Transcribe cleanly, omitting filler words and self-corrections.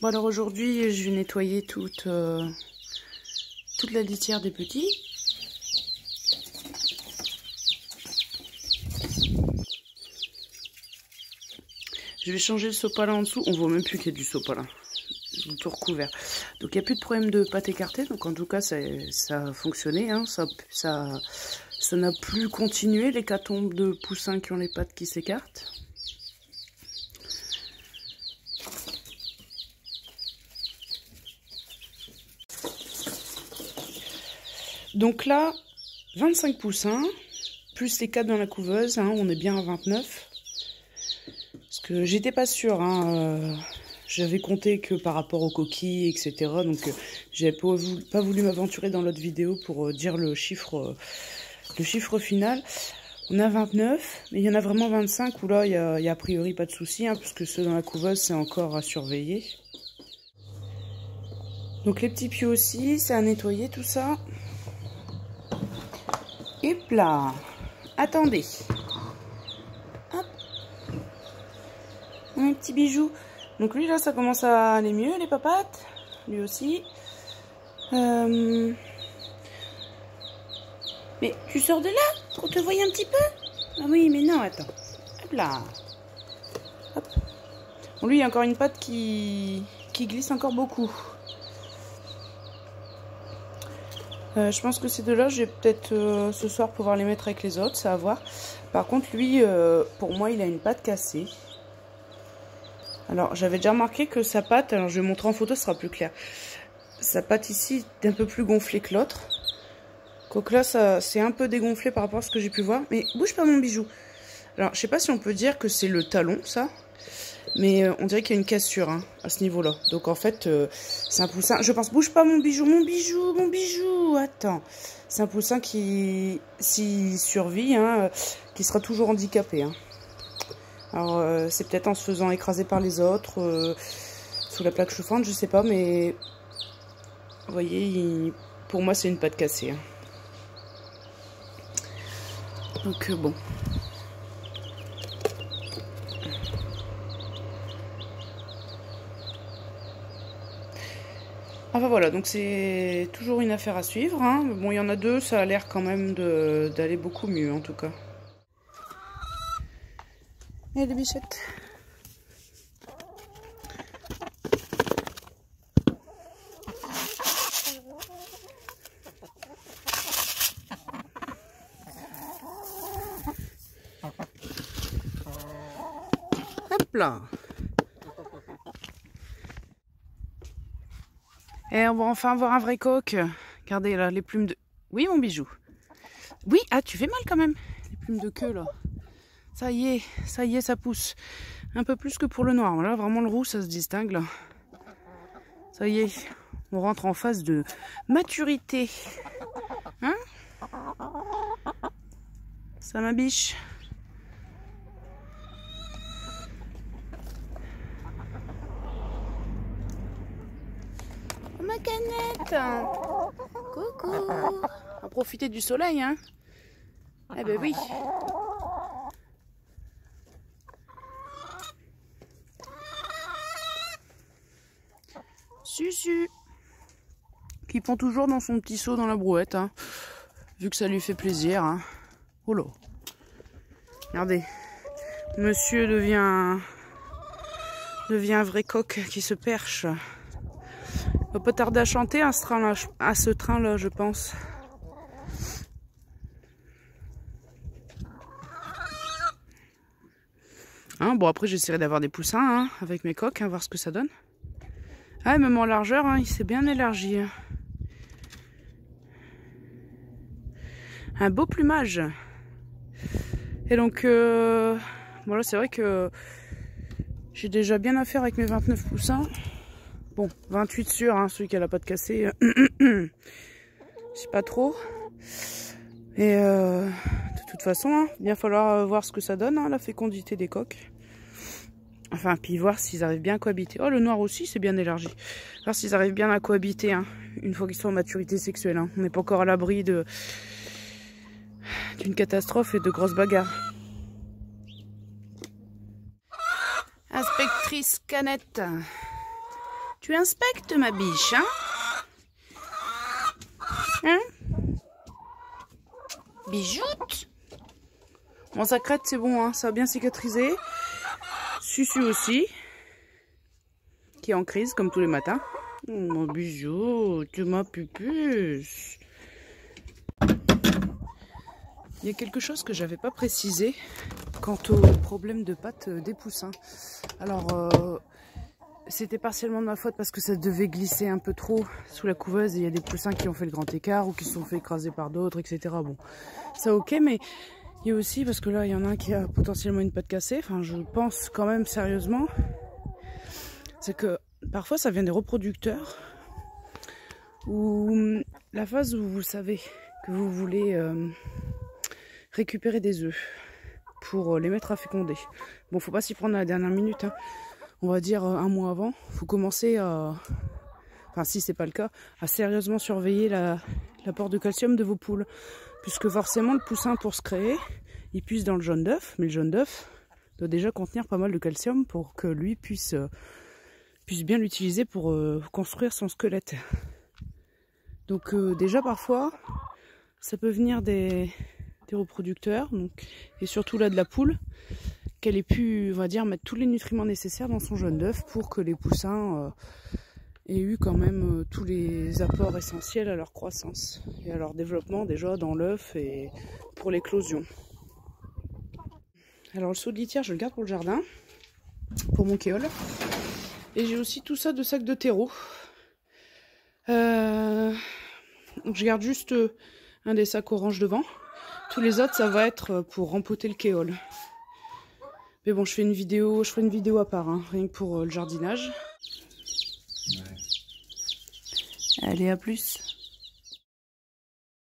Bon alors aujourd'hui je vais nettoyer toute la litière des petits. Je vais changer le sopalin en dessous. On voit même plus qu'il y a du sopalin. Tout recouvert. Donc il n'y a plus de problème de pâte écartée. Donc en tout cas ça a fonctionné. Hein. Ça n'a plus continué l'hécatombe de poussins qui ont les pattes qui s'écartent. Donc là, 25 poussins, plus les 4 dans la couveuse, hein, on est bien à 29. Parce que j'étais pas sûre, hein, j'avais compté que par rapport aux coquilles, etc. Donc j'avais pas voulu m'aventurer dans l'autre vidéo pour dire le chiffre final. On a 29, mais il y en a vraiment 25 où là, il y a a priori pas de souci, hein, parce que ceux dans la couveuse, c'est encore à surveiller. Donc les petits pieds aussi, c'est à nettoyer tout ça. Et là, attendez. Hop. Un petit bijou. Donc lui là, ça commence à aller mieux, les papates. Lui aussi. Mais tu sors de là pour te voir un petit peu? Ah oui, mais non, attends. Hop là. Hop. Bon, lui, il y a encore une patte qui glisse encore beaucoup. Je pense que ces deux-là, je vais peut-être ce soir pouvoir les mettre avec les autres, ça va voir. Par contre, lui, pour moi, il a une patte cassée. Alors, j'avais déjà remarqué que sa patte, alors je vais montrer en photo, ce sera plus clair. Sa patte ici est un peu plus gonflée que l'autre. Quoique là, c'est un peu dégonflé par rapport à ce que j'ai pu voir. Mais bouge pas mon bijou. Alors, je sais pas si on peut dire que c'est le talon, ça. Mais on dirait qu'il y a une cassure hein, à ce niveau-là. Donc en fait, c'est un poussin. Je pense, bouge pas mon bijou, mon bijou, mon bijou. Attends. C'est un poussin qui, s'il survit, hein, qui sera toujours handicapé. Hein. Alors c'est peut-être en se faisant écraser par les autres, sous la plaque chauffante, je sais pas. Mais vous voyez, pour moi c'est une patte cassée. Hein. Donc bon. Enfin voilà, donc c'est toujours une affaire à suivre. Hein. Bon, il y en a deux, ça a l'air quand même d'aller beaucoup mieux en tout cas. Et les bichettes. Hop là. Et on va enfin avoir un vrai coq. Regardez là, les plumes de... Oui, mon bijou. Oui, ah, tu fais mal quand même. Les plumes de queue là. Ça y est, ça pousse. Un peu plus que pour le noir. Là, vraiment le roux, ça se distingue là. Ça y est, on rentre en phase de maturité. Hein? Ça ma biche. Ma canette. Coucou. On va profiter du soleil, hein. Eh ben oui. Susu. Qui pond toujours dans son petit seau dans la brouette, hein. Vu que ça lui fait plaisir, hein. Oh là. Regardez. Monsieur devient un vrai coq qui se perche. On va pas tarder à chanter à ce train-là, je pense. Hein, bon, après, j'essaierai d'avoir des poussins hein, avec mes coqs, hein, voir ce que ça donne. Ah, même en largeur, hein, il s'est bien élargi. Hein. Un beau plumage. Et donc, voilà, c'est vrai que j'ai déjà bien à faire avec mes 29 poussins. Bon, 28 sûr, hein, celui qui a la patte cassée. Je sais pas trop. Et de toute façon, hein, il va falloir voir ce que ça donne, hein, la fécondité des coqs. Enfin, puis voir s'ils arrivent bien à cohabiter. Oh, le noir aussi, c'est bien élargi. Voir s'ils arrivent bien à cohabiter, hein, une fois qu'ils sont en maturité sexuelle. Hein. On n'est pas encore à l'abri d'une catastrophe et de grosses bagarres. Inspectrice Canette. Tu inspectes ma biche, hein? Hein? Bijoute. Bon, sa crête, c'est bon, hein, ça a bien cicatrisé. Susu aussi, qui est en crise, comme tous les matins. Oh, mon bijou, tu m'as pupuce. Il y a quelque chose que j'avais pas précisé quant au problème de pattes des poussins. Alors, c'était partiellement de ma faute parce que ça devait glisser un peu trop sous la couveuse et il y a des poussins qui ont fait le grand écart ou qui se sont fait écraser par d'autres, etc. Bon, ça ok, mais il y a aussi, parce que là il y en a un qui a potentiellement une patte cassée, enfin je pense quand même sérieusement, c'est que parfois ça vient des reproducteurs ou la phase où vous savez que vous voulez récupérer des œufs pour les mettre à féconder. Bon, faut pas s'y prendre à la dernière minute, hein. On va dire un mois avant, faut commencer à, enfin si c'est pas le cas, à sérieusement surveiller l'apport de calcium de vos poules. Puisque forcément le poussin pour se créer, il puise dans le jaune d'œuf, mais le jaune d'œuf doit déjà contenir pas mal de calcium pour que lui puisse bien l'utiliser pour construire son squelette. Donc déjà parfois, ça peut venir des reproducteurs, donc, et surtout là de la poule, qu'elle ait pu, on va dire, mettre tous les nutriments nécessaires dans son jaune d'œuf pour que les poussins aient eu quand même tous les apports essentiels à leur croissance et à leur développement déjà dans l'œuf et pour l'éclosion. Alors le seau de litière, je le garde pour le jardin, pour mon kéole. Et j'ai aussi tout ça de sacs de terreau. Donc je garde juste un des sacs orange devant. Tous les autres, ça va être pour rempoter le kéole. Mais bon, je ferai une vidéo à part, hein, rien que pour le jardinage. Ouais. Allez, à plus.